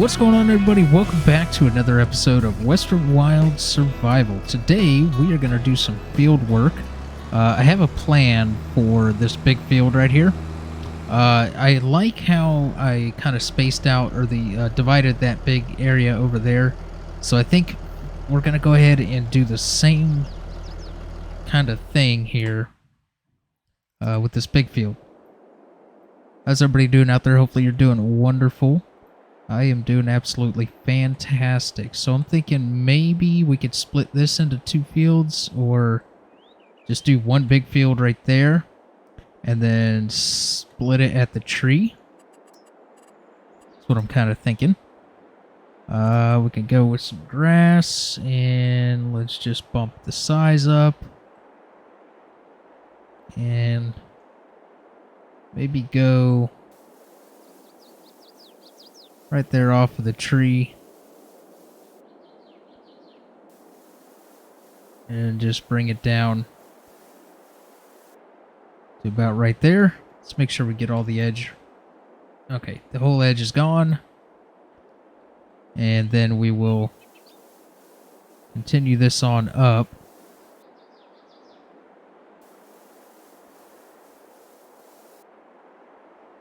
What's going on, everybody? Welcome back to another episode of Western Wild Survival. Today we are going to do some field work. I have a plan for this big field right here. I like how I kind of spaced out or divided that big area over there. So I think we're going to go ahead and do the same kind of thing here with this big field. How's everybody doing out there? Hopefully you're doing wonderful. I am doing absolutely fantastic. So I'm thinking maybe we could split this into two fields, or just do one big field right there and then split it at the tree. That's what I'm kind of thinking. We can go with some grass, and let's just bump the size up. And maybe go right there off of the tree. And just bring it down to about right there. Let's make sure we get all the edge. Okay, the whole edge is gone. And then we will continue this on up.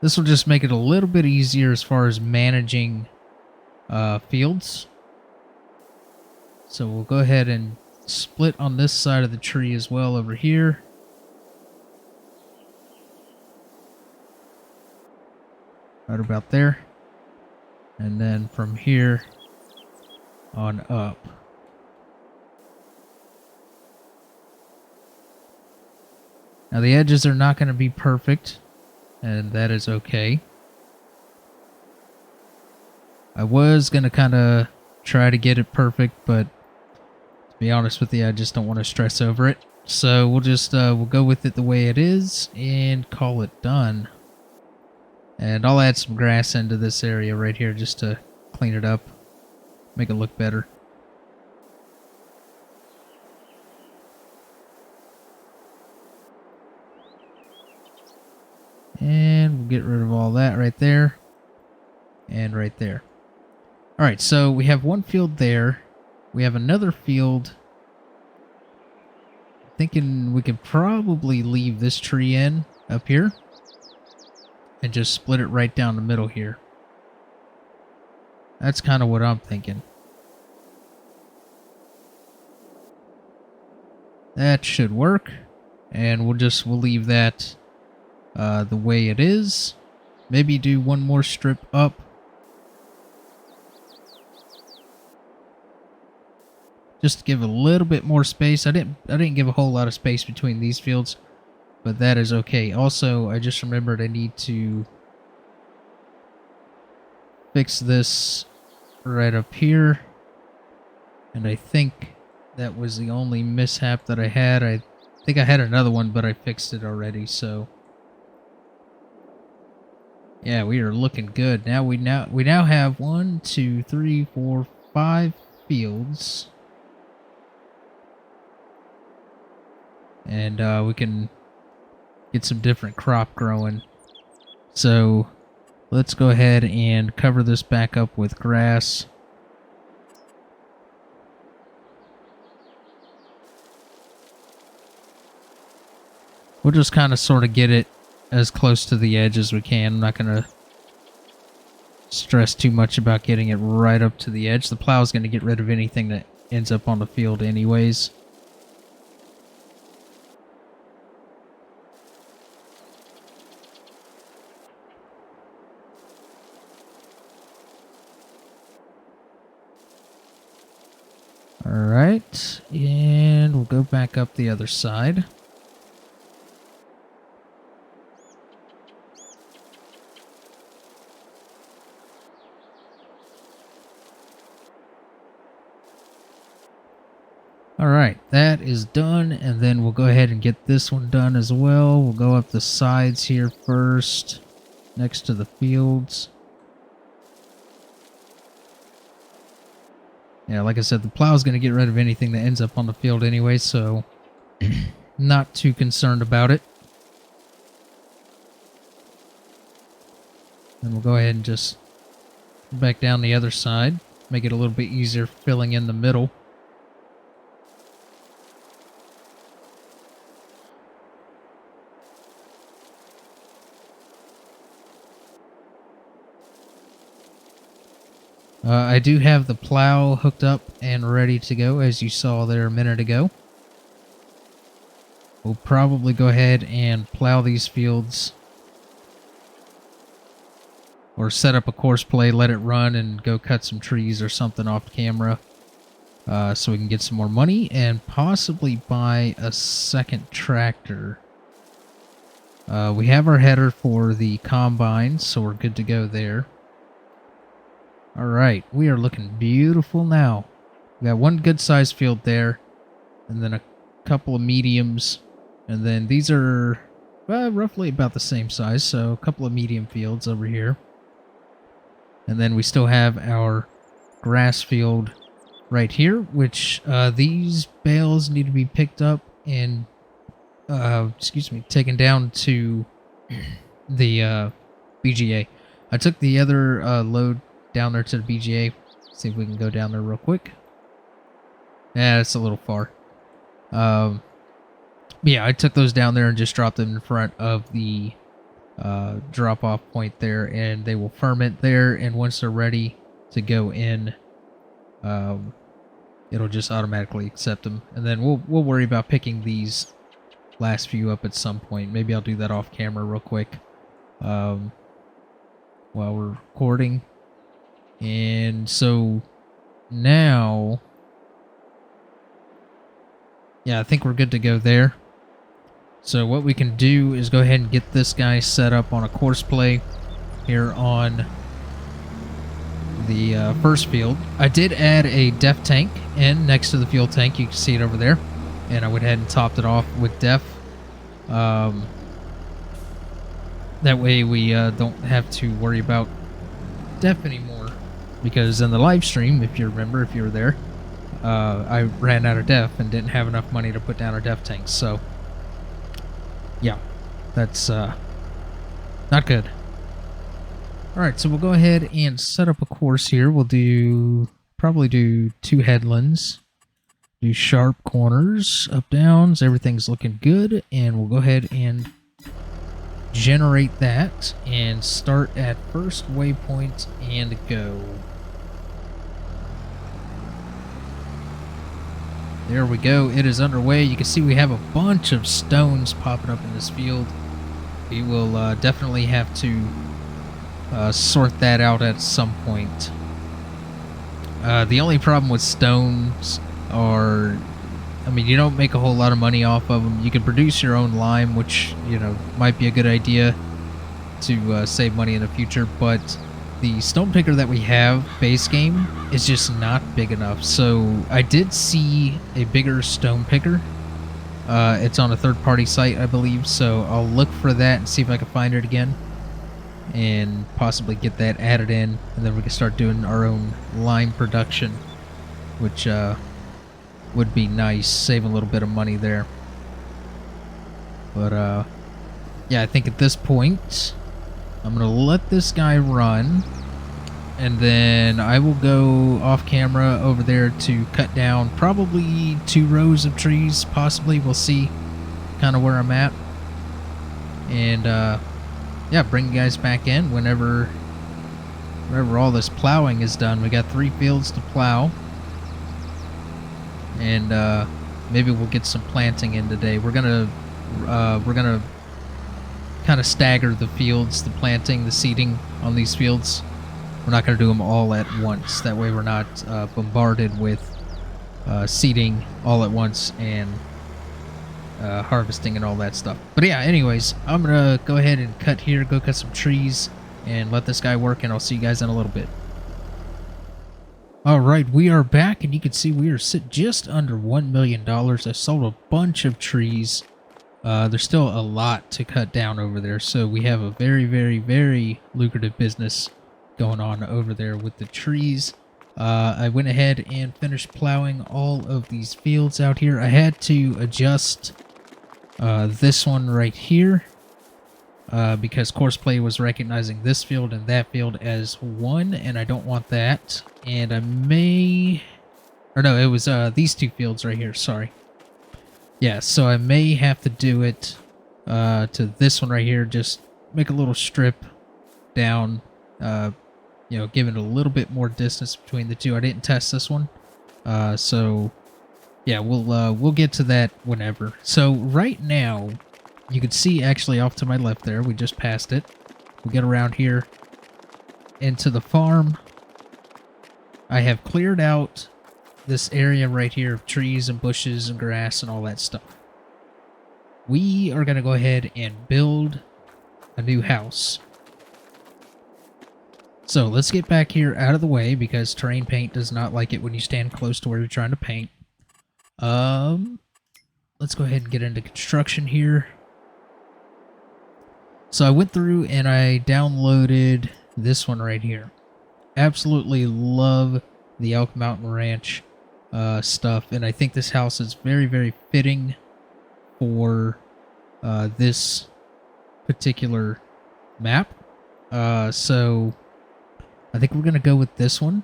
This will just make it a little bit easier as far as managing fields. So we'll go ahead and split on this side of the tree as well over here. Right about there. And then from here on up. Now the edges are not going to be perfect, and that is okay. I was going to kind of try to get it perfect, but to be honest with you, I just don't want to stress over it. So we'll just we'll go with it the way it is and call it done. And I'll add some grass into this area right here just to clean it up, make it look better. And we'll get rid of all that right there and right there. Alright, so we have one field there. We have another field. Thinking we could probably leave this tree in up here and just split it right down the middle here. That's kind of what I'm thinking. That should work. And we'll leave that the way it is. Maybe do one more strip up. Just to give a little bit more space. I didn't give a whole lot of space between these fields, but that is okay. Also, I just remembered I need to fix this right up here. And I think that was the only mishap that I had. I think I had another one, but I fixed it already, so yeah, we are looking good. Now we now have 1, 2, 3, 4, 5 fields. And we can get some different crop growing. So let's go ahead and cover this back up with grass. We'll just kind of sort of get it as close to the edge as we can. I'm not going to stress too much about getting it right up to the edge. The plow is going to get rid of anything that ends up on the field anyways. Alright, and we'll go back up the other side. Alright, that is done, and then we'll go ahead and get this one done as well. We'll go up the sides here first, next to the fields. Yeah, like I said, the plow is going to get rid of anything that ends up on the field anyway, so not too concerned about it. Then we'll go ahead and just back down the other side. Make it a little bit easier filling in the middle. I do have the plow hooked up and ready to go, as you saw there a minute ago. We'll probably go ahead and plow these fields. Or set up a course play, let it run, and go cut some trees or something off camera. So we can get some more money and possibly buy a second tractor. We have our header for the combine, so we're good to go there. Alright, we are looking beautiful now. We got one good sized field there, and then a couple of mediums, and then these are roughly about the same size, so a couple of medium fields over here. And then we still have our grass field right here, which these bales need to be picked up and, taken down to the BGA. I took the other load down there to the BGA. See if we can go down there real quick. Yeah, it's a little far. Yeah, I took those down there and just dropped them in front of the drop-off point there, and they will ferment there, and once they're ready to go in, it'll just automatically accept them, and then we'll worry about picking these last few up at some point. Maybe I'll do that off camera real quick while we're recording. And so now, yeah, I think we're good to go there. So what we can do is go ahead and get this guy set up on a course play here on the first field. I did add a def tank in next to the fuel tank. You can see it over there. And I went ahead and topped it off with def. That way we don't have to worry about def anymore. Because in the live stream, if you remember, if you were there, I ran out of def and didn't have enough money to put down our def tanks. So, yeah, that's not good. Alright, so we'll go ahead and set up a course here. We'll probably do 2 headlands. Do sharp corners, up downs, everything's looking good. And we'll go ahead and generate that and start at first waypoint and go. There we go. It is underway. You can see we have a bunch of stones popping up in this field. We will definitely have to sort that out at some point. The only problem with stones are, I mean, you don't make a whole lot of money off of them. You can produce your own lime, which, you know, might be a good idea to save money in the future, but the stone picker that we have base game is just not big enough. So I did see a bigger stone picker. It's on a third-party site, I believe, so I'll look for that and see if I can find it again and possibly get that added in, and then we can start doing our own lime production, which would be nice, save a little bit of money there. But yeah, I think at this point I'm gonna let this guy run, and then I will go off camera over there to cut down probably 2 rows of trees, possibly. We'll see kind of where I'm at, and yeah, bring you guys back in whenever all this plowing is done. We got 3 fields to plow, and maybe we'll get some planting in today. We're gonna kind of stagger the fields, the planting, the seeding on these fields. We're not going to do them all at once. That way we're not bombarded with seeding all at once and harvesting and all that stuff. But yeah, anyways, I'm going to go ahead and cut here, go cut some trees, and let this guy work, and I'll see you guys in a little bit. Alright, we are back, and you can see we are just under $1 million. I sold a bunch of trees. There's still a lot to cut down over there, so we have a very, very, very lucrative business going on over there with the trees. I went ahead and finished plowing all of these fields out here. I had to adjust this one right here. because Courseplay was recognizing this field and that field as one, and I don't want that. And I may... Or no, it was these two fields right here, sorry. Yeah, so I may have to do it to this one right here, just make a little strip down, you know, give it a little bit more distance between the two. I didn't test this one, so yeah, we'll get to that whenever. So right now, you can see actually off to my left there, we just passed it. We get around here into the farm. I have cleared out this area right here of trees and bushes and grass and all that stuff. We are going to go ahead and build a new house. So let's get back here out of the way because terrain paint does not like it when you stand close to where you're trying to paint. Let's go ahead and get into construction here. So I went through and I downloaded this one right here. Absolutely love the Elk Mountain Ranch stuff, and I think this house is very, very fitting for this particular map. So I think we're going to go with this one,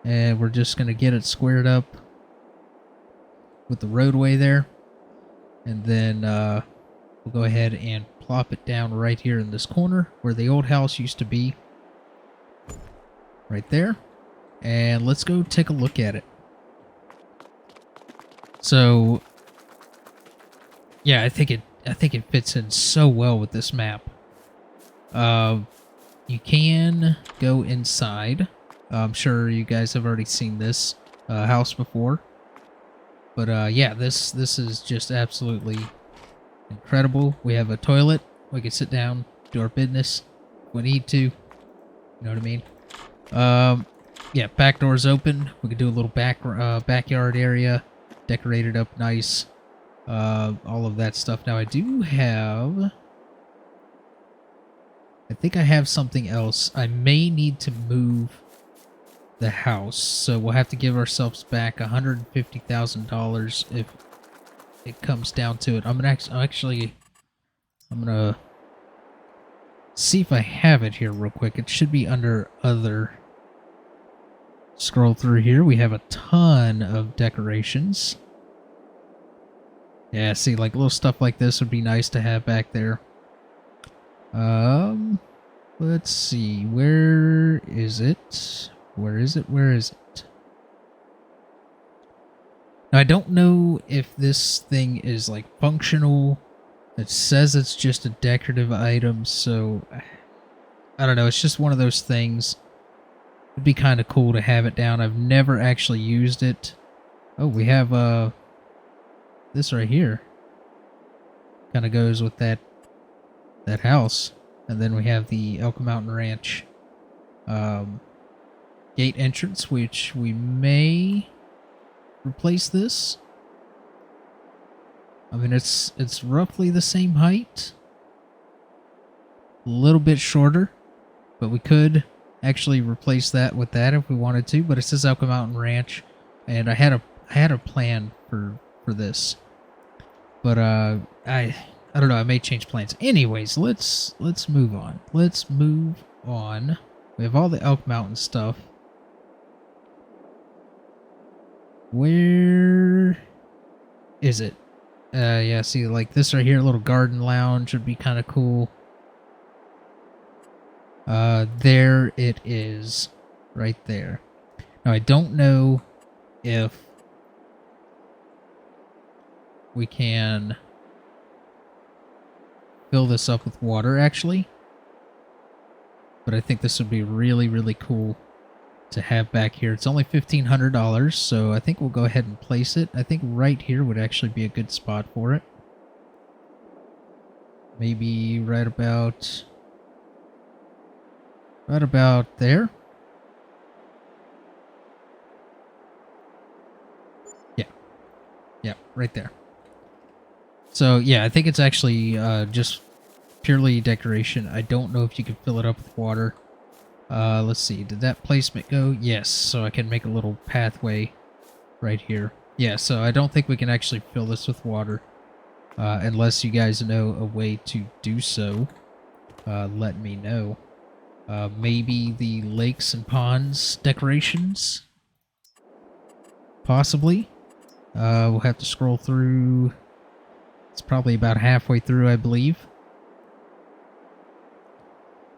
and we're just going to get it squared up with the roadway there, and then we'll go ahead and plop it down right here in this corner where the old house used to be, right there. And let's go take a look at it. So yeah, I think it fits in so well with this map. You can go inside. I'm sure you guys have already seen this house before. But yeah, this is just absolutely incredible. We have a toilet. We can sit down, do our business if we need to. You know what I mean? Yeah, back door's open. We can do a little backyard area, decorate it up nice. All of that stuff. Now I do have... I think I have something else. I may need to move the house, so we'll have to give ourselves back $150,000 if it comes down to it. I'm gonna see if I have it here real quick. It should be under other. Scroll through here. We have a ton of decorations. Yeah, see, like little stuff like this would be nice to have back there. Let's see. Where is it? Where is it? Where is it? Now, I don't know if this thing is like functional. It says it's just a decorative item, so I don't know. It's just one of those things. It'd be kind of cool to have it down. I've never actually used it. Oh, we have this right here. Kind of goes with that house. And then we have the Elk Mountain Ranch gate entrance, which we may replace this. I mean, it's roughly the same height. A little bit shorter, but we could actually replace that with that if we wanted to. But it says Elk Mountain Ranch, and I had a plan for this, but I don't know. I may change plans. Anyways, let's move on. Let's move on. We have all the Elk Mountain stuff. Where is it? Yeah, see, like this right here, a little garden lounge would be kind of cool. There it is, right there. Now, I don't know if we can fill this up with water, actually. But I think this would be really, really cool to have back here. It's only $1,500, so I think we'll go ahead and place it. I think right here would actually be a good spot for it. Maybe right about there. Yeah, right there. So yeah, I think it's actually just purely decoration. I don't know if you can fill it up with water. Let's see, did that placement go? Yes, so I can make a little pathway right here. Yeah, so I don't think we can actually fill this with water. Unless you guys know a way to do so, let me know. Maybe the lakes and ponds decorations? Possibly. We'll have to scroll through. It's probably about halfway through, I believe.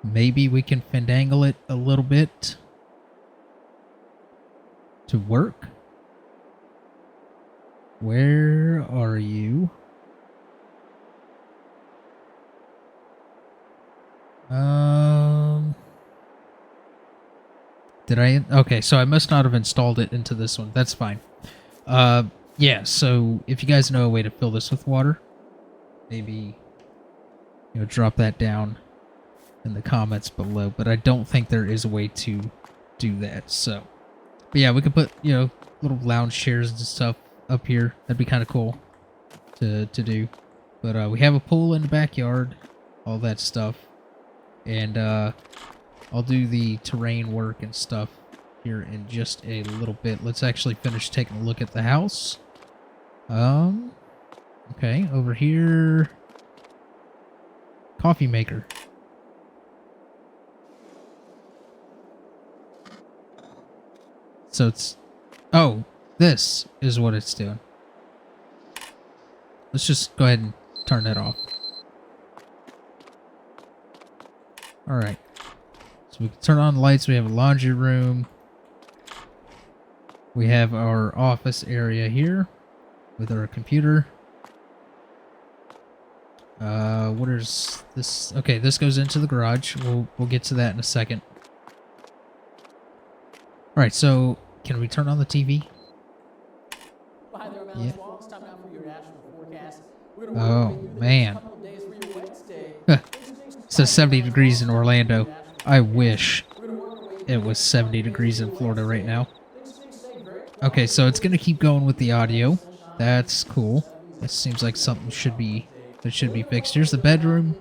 Maybe we can finagle it a little bit to work. Where are you? Did I? Okay, so I must not have installed it into this one. That's fine. Yeah, so if you guys know a way to fill this with water, maybe, drop that down in the comments below. But I don't think there is a way to do that, so. But yeah, we could put, little lounge chairs and stuff up here. That'd be kind of cool to do. But we have a pool in the backyard, all that stuff. And I'll do the terrain work and stuff here in just a little bit. Let's actually finish taking a look at the house. Okay, over here, coffee maker. So it's, oh, this is what it's doing. Let's just go ahead and turn that off. Alright. So we can turn on the lights. We have a laundry room. We have our office area here with our computer. What is this? Okay, this goes into the garage. We'll get to that in a second. Alright, so can we turn on the TV? Yeah. Oh, man. It says 70 degrees in Orlando. I wish it was 70 degrees in Florida right now. Okay, so it's going to keep going with the audio. That's cool. That seems like something should be fixed. Here's the bedroom.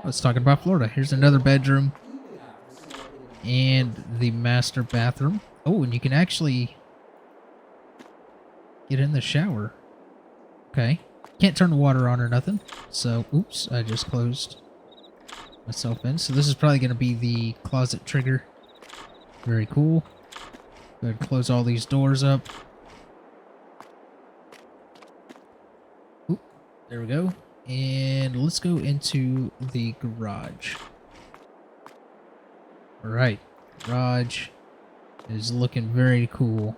Let's talk about Florida. Here's another bedroom. And the master bathroom. Oh, and you can actually get in the shower. Okay. Can't turn the water on or nothing. So, oops, I just closed myself in. So this is probably going to be the closet trigger. Very cool. Go ahead and close all these doors up. Oop, there we go. And let's go into the garage. Alright. Garage is looking very cool.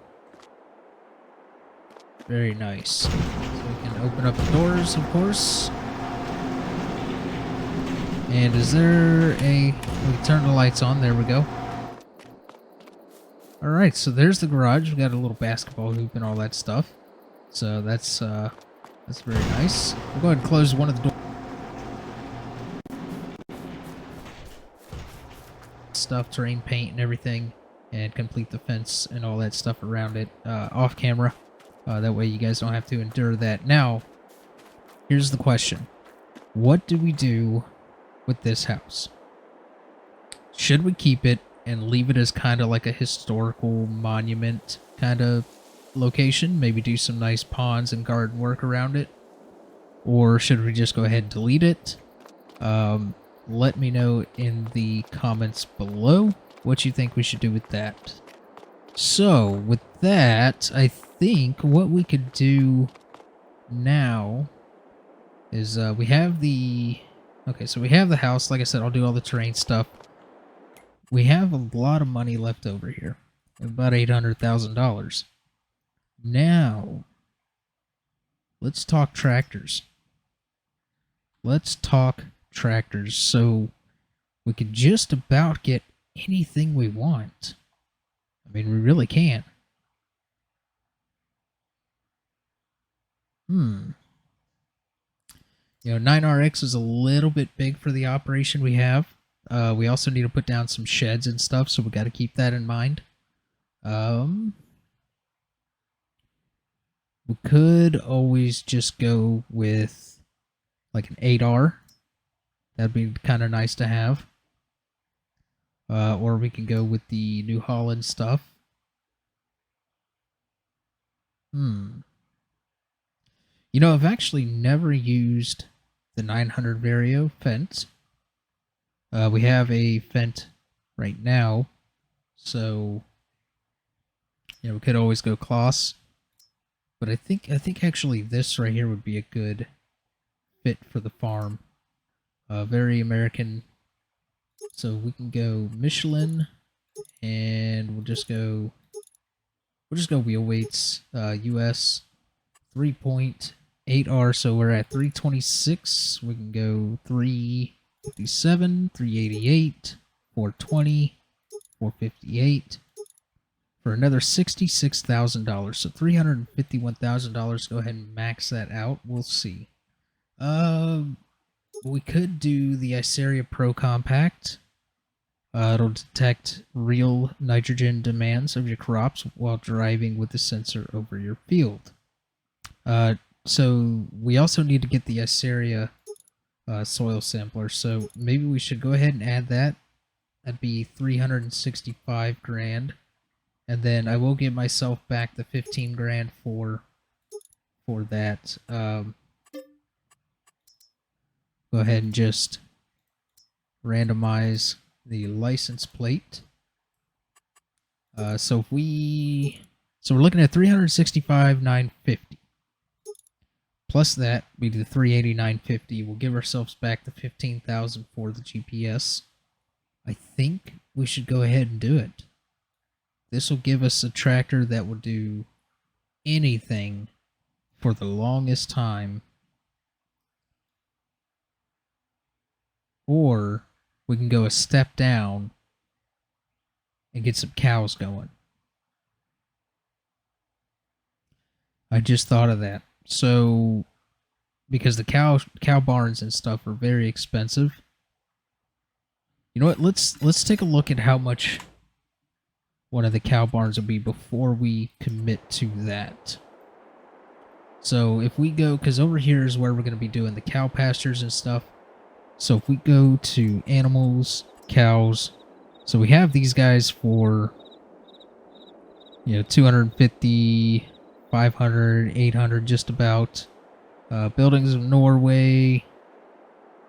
Very nice. So we can open up the doors, of course. And is there a... we turn the lights on. There we go. Alright, so there's the garage. We got a little basketball hoop and all that stuff. So that's very nice. We'll go ahead and close one of the doors. Stuff, terrain paint and everything. And complete the fence and all that stuff around it off camera. That way you guys don't have to endure that. Now, here's the question. What do we do with this house? Should we keep it and leave it as kind of like a historical monument kind of location? Maybe do some nice ponds and garden work around it? Or should we just go ahead and delete it? Let me know in the comments below what you think we should do with that. So, with that, I think what we could do now is we have the... okay, so we have the house. Like I said, I'll do all the terrain stuff. We have a lot of money left over here. About $800,000. Now, let's talk tractors. Let's talk tractors. So, we could just about get anything we want. I mean, we really can. 9RX is a little bit big for the operation we have. We also need to put down some sheds and stuff, so we got to keep that in mind. We could always just go with like an 8R. That'd be kind of nice to have. Or we can go with the New Holland stuff. You know, I've actually never used the 900 Vario fence. We have a fence right now, so you know we could always go Kloss. But I think actually this right here would be a good fit for the farm. Very American. So we can go Michelin, and we'll just go wheel weights. US 3.8R, so we're at 326. We can go 357, 388, 420, 458 for another $66,000. So $351,000. Go ahead and max that out. We'll see. We could do the Iceria Pro Compact. It'll detect real nitrogen demands of your crops while driving with the sensor over your field. So we also need to get the Iceria soil sampler. So maybe we should go ahead and add that. That'd be 365 grand. And then I will give myself back the 15 grand for that. Go ahead and just randomize the license plate. So we're looking at 365,950. Plus that, we do 389.50. We'll give ourselves back the 15,000 for the GPS. I think we should go ahead and do it. This will give us a tractor that will do anything for the longest time. Or we can go a step down and get some cows going. I just thought of that. So, because the cow barns and stuff are very expensive. You know what? Let's take a look at how much one of the cow barns will be before we commit to that. So if we go, because over here is where we're going to be doing the cow pastures and stuff. So if we go to animals, cows, so we have these guys for, you know, 250, 500, 800, just about. Buildings of Norway.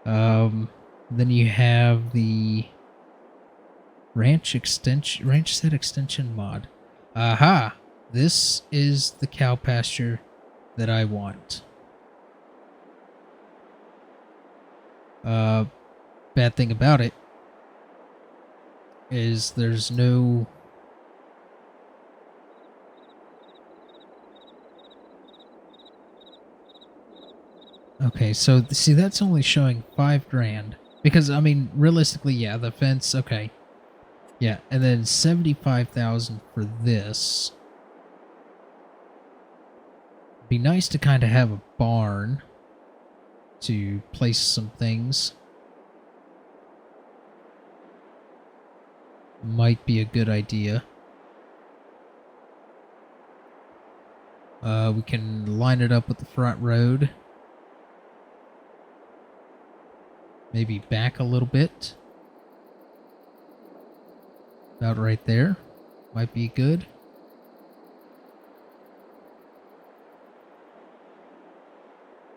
Then you have the ranch set extension mod. Aha! This is the cow pasture that I want. Bad thing about it is there's no... Okay, so see, that's only showing 5 grand. Because, I mean, realistically, yeah, the fence, okay. Yeah, and then 75,000 for this. Be nice to kind of have a barn to place some things. Might be a good idea. We can line it up with the front road. Maybe back a little bit. About right there. Might be good.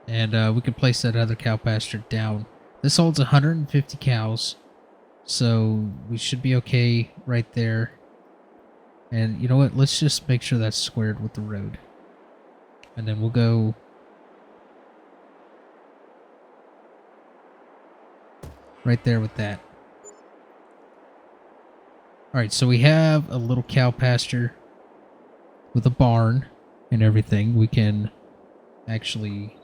And we can place that other cow pasture down. This holds 150 cows. So we should be okay right there. And you know what? Let's just make sure that's squared with the road. And then we'll go... right there with that. Alright, so we have a little cow pasture with a barn and everything. We can actually...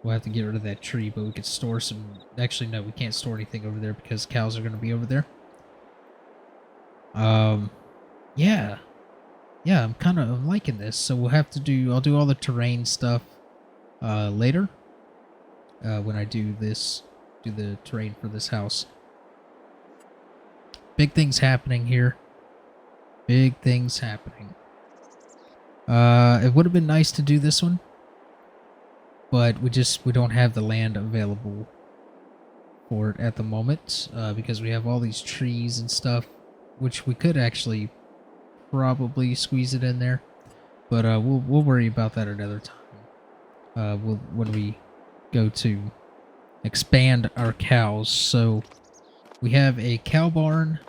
we'll have to get rid of that tree, but we could store some... Actually, no, we can't store anything over there because cows are going to be over there. Yeah. Yeah, I'm kind of liking this. So we'll have to do... I'll do all the terrain stuff later. When I do this... do the terrain for this house. Big things happening here. Big things happening. It would have been nice to do this one, but we don't have the land available for it at the moment, because we have all these trees and stuff, which we could actually probably squeeze it in there. but we'll worry about that another time. When we go to expand our cows. So we have a cow barn,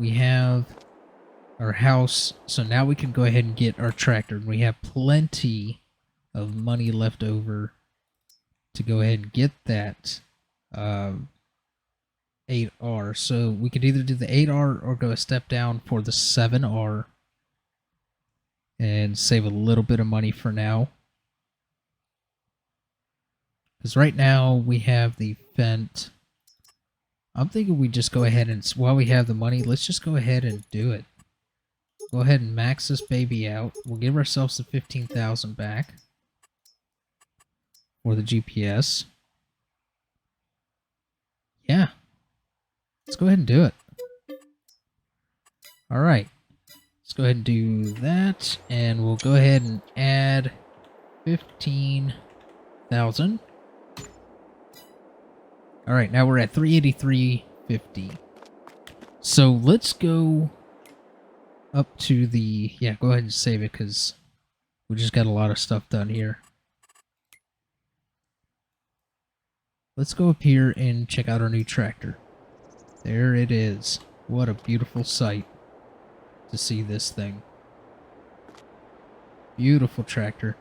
we have our house, so now we can go ahead and get our tractor. We have plenty of money left over to go ahead and get that 8R. So we could either do the 8R or go a step down for the 7R and save a little bit of money for now. Because right now we have the Fent. I'm thinking we just go ahead and, while we have the money, let's just go ahead and do it. Go ahead and max this baby out. We'll give ourselves the 15,000 back for the GPS. Yeah. Let's go ahead and do it. Alright. Let's go ahead and do that. And we'll go ahead and add 15,000. Alright, now we're at 383.50. So let's go up to the... Yeah, go ahead and save it because we just got a lot of stuff done here. Let's go up here and check out our new tractor. There it is. What a beautiful sight to see this thing. Beautiful tractor.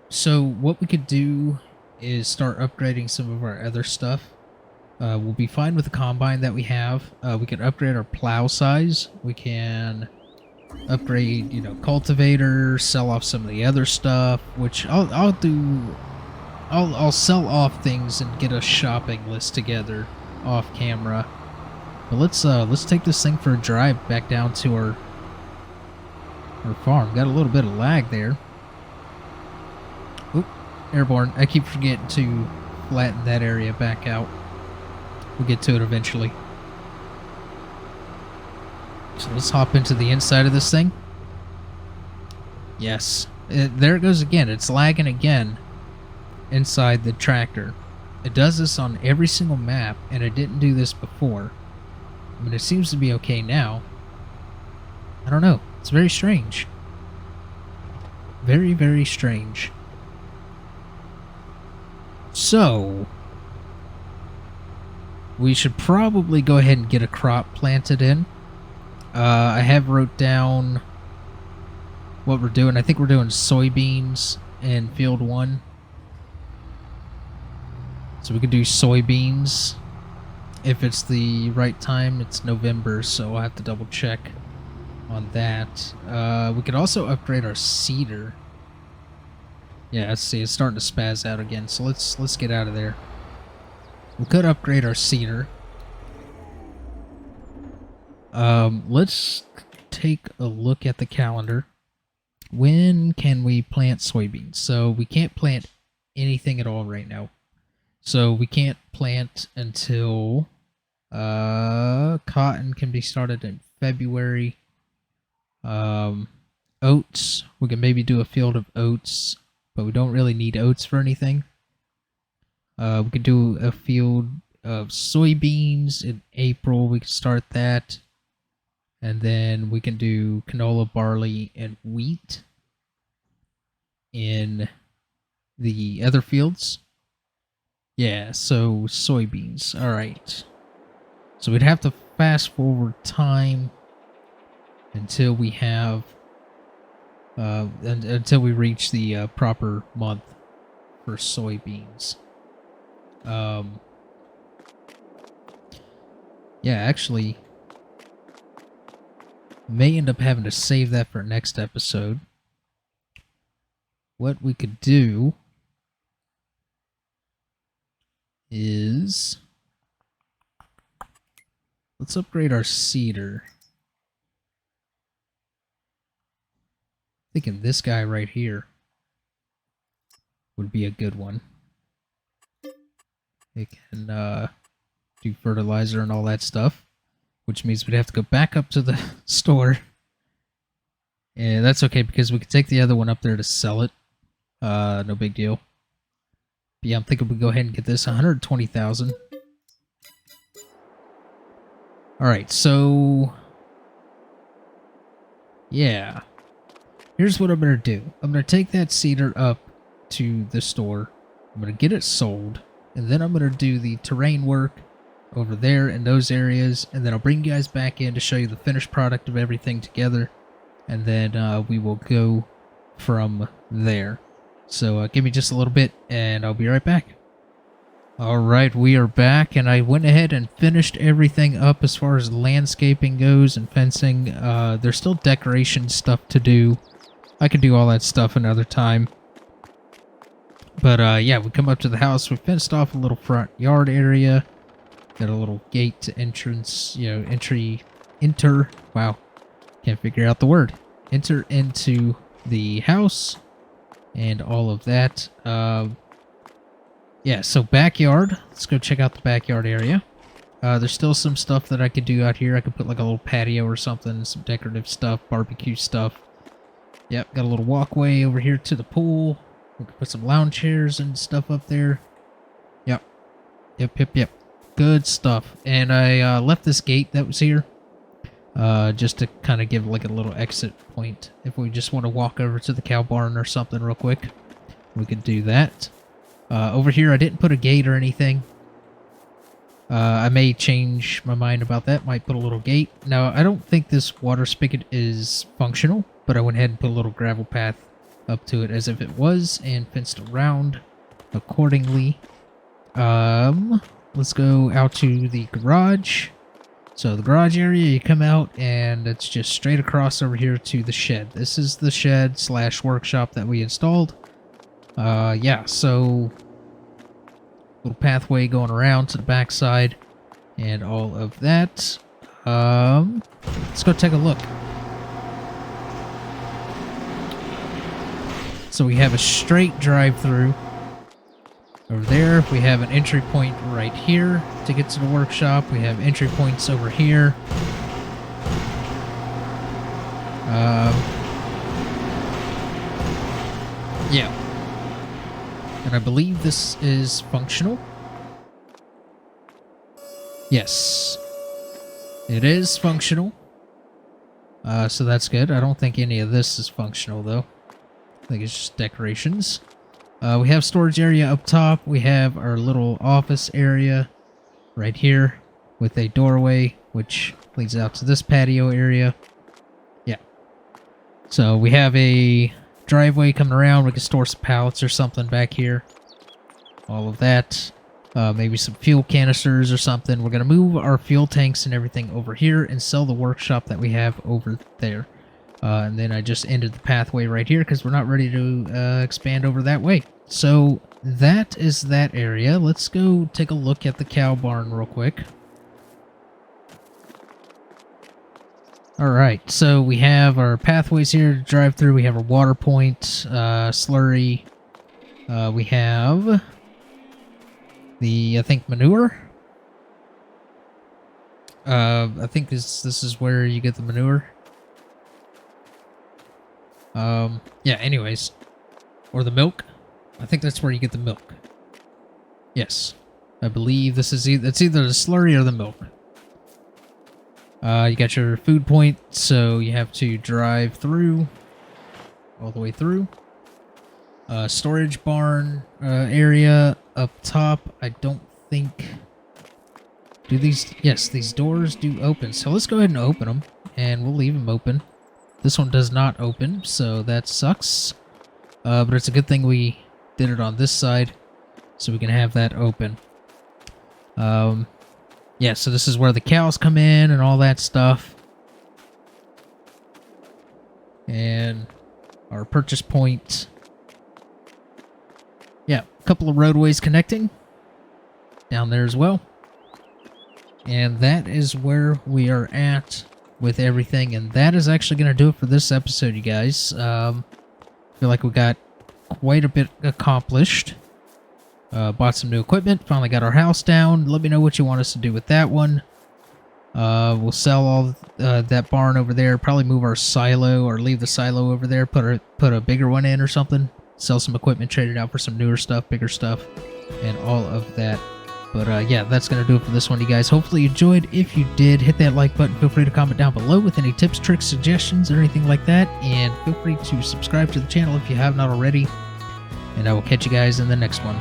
So what we could do is start upgrading some of our other stuff. We'll be fine with the combine that we have. We can upgrade our plow size. We can upgrade, you know, cultivator, sell off some of the other stuff, which I'll do. I'll sell off things and get a shopping list together off camera. But let's take this thing for a drive back down to our farm. Got a little bit of lag there. Oop, airborne. I keep forgetting to flatten that area back out. We'll get to it eventually. So let's hop into the inside of this thing. Yes. There it goes again. It's lagging again inside the tractor. It does this on every single map, and it didn't do this before. I mean, it seems to be okay now. I don't know. It's very strange. Very, very strange. So we should probably go ahead and get a crop planted in. I have wrote down what we're doing. I think we're doing soybeans in field 1. So we can do soybeans. If it's the right time, it's November, so I'll have to double check on that. We could also upgrade our cedar. Yeah, let's see, it's starting to spaz out again, so let's get out of there. We could upgrade our cedar. Let's take a look at the calendar. When can we plant soybeans? So we can't plant anything at all right now. So we can't plant until cotton can be started in February. Oats, we can maybe do a field of oats, but we don't really need oats for anything. We could do a field of soybeans in April. We can start that. And then we can do canola, barley, and wheat in the other fields. Yeah, so soybeans. Alright. So we'd have to fast forward time until we have... until we reach the proper month for soybeans. Yeah, actually, may end up having to save that for next episode. What we could do is let's upgrade our cedar. Thinking this guy right here would be a good one. It can do fertilizer and all that stuff, which means we'd have to go back up to the store. And that's okay because we could take the other one up there to sell it. No big deal. But yeah, I'm thinking we'll go ahead and get this 120,000. Alright, so Yeah. Here's what I'm going to do. I'm going to take that cedar up to the store. I'm going to get it sold. And then I'm going to do the terrain work over there in those areas. And then I'll bring you guys back in to show you the finished product of everything together. And then we will go from there. So give me just a little bit and I'll be right back. Alright, we are back, and I went ahead and finished everything up as far as landscaping goes and fencing. There's still decoration stuff to do. I could do all that stuff another time. But yeah, we come up to the house. We fenced off a little front yard area. Got a little gate to entrance, you know, enter, wow, can't figure out the word. Enter into the house and all of that. Yeah, so backyard. Let's go check out the backyard area. There's still some stuff that I could do out here. I could put like a little patio or something, some decorative stuff, barbecue stuff. Yep, got a little walkway over here to the pool. We could put some lounge chairs and stuff up there. Yep. Yep. Good stuff. And I left this gate that was here just to kind of give like a little exit point. If we just want to walk over to the cow barn or something real quick, we could do that. Over here, I didn't put a gate or anything. I may change my mind about that. Might put a little gate. Now, I don't think this water spigot is functional, but I went ahead and put a little gravel path up to it as if it was and fenced around accordingly. Let's go out to the garage. So the garage area, you come out and it's just straight across over here to the shed. This is the shed / workshop that we installed. Yeah, so little pathway going around to the backside and all of that. Let's go take a look. So we have a straight drive-through over there. We have an entry point right here to get to the workshop. We have entry points over here. Yeah. And I believe this is functional. Yes. It is functional. So that's good. I don't think any of this is functional, though. I think it's just decorations. We have storage area up top. We have our little office area right here with a doorway, which leads out to this patio area. Yeah. So we have a driveway coming around. We can store some pallets or something back here. All of that. Maybe some fuel canisters or something. We're going to move our fuel tanks and everything over here and sell the workshop that we have over there. And then I just ended the pathway right here because we're not ready to expand over that way. So that is that area. Let's go take a look at the cow barn real quick. Alright, so we have our pathways here to drive through. We have our water point, slurry. We have the, I think, manure. I think this is where you get the manure. Yeah, anyways. Or the milk. I think that's where you get the milk. Yes. I believe this is it's either the slurry or the milk. You got your food point, so you have to drive through. All the way through. Storage barn area up top. I don't think... Do these... Yes, these doors do open. So let's go ahead and open them. And we'll leave them open. This one does not open, so that sucks. But it's a good thing we did it on this side, so we can have that open. Yeah, so this is where the cows come in and all that stuff. And our purchase point. Yeah, a couple of roadways connecting down there as well. And that is where we are at with everything, and that is actually going to do it for this episode, you guys. I feel like we got quite a bit accomplished. Bought some new equipment, finally got our house down. Let me know what you want us to do with that one. We'll sell all that barn over there, probably move our silo or leave the silo over there, put a bigger one in or something. Sell some equipment, trade it out for some newer stuff, bigger stuff, and all of that. But yeah, that's going to do it for this one, you guys. Hopefully you enjoyed. If you did, hit that like button. Feel free to comment down below with any tips, tricks, suggestions, or anything like that. And feel free to subscribe to the channel if you have not already. And I will catch you guys in the next one.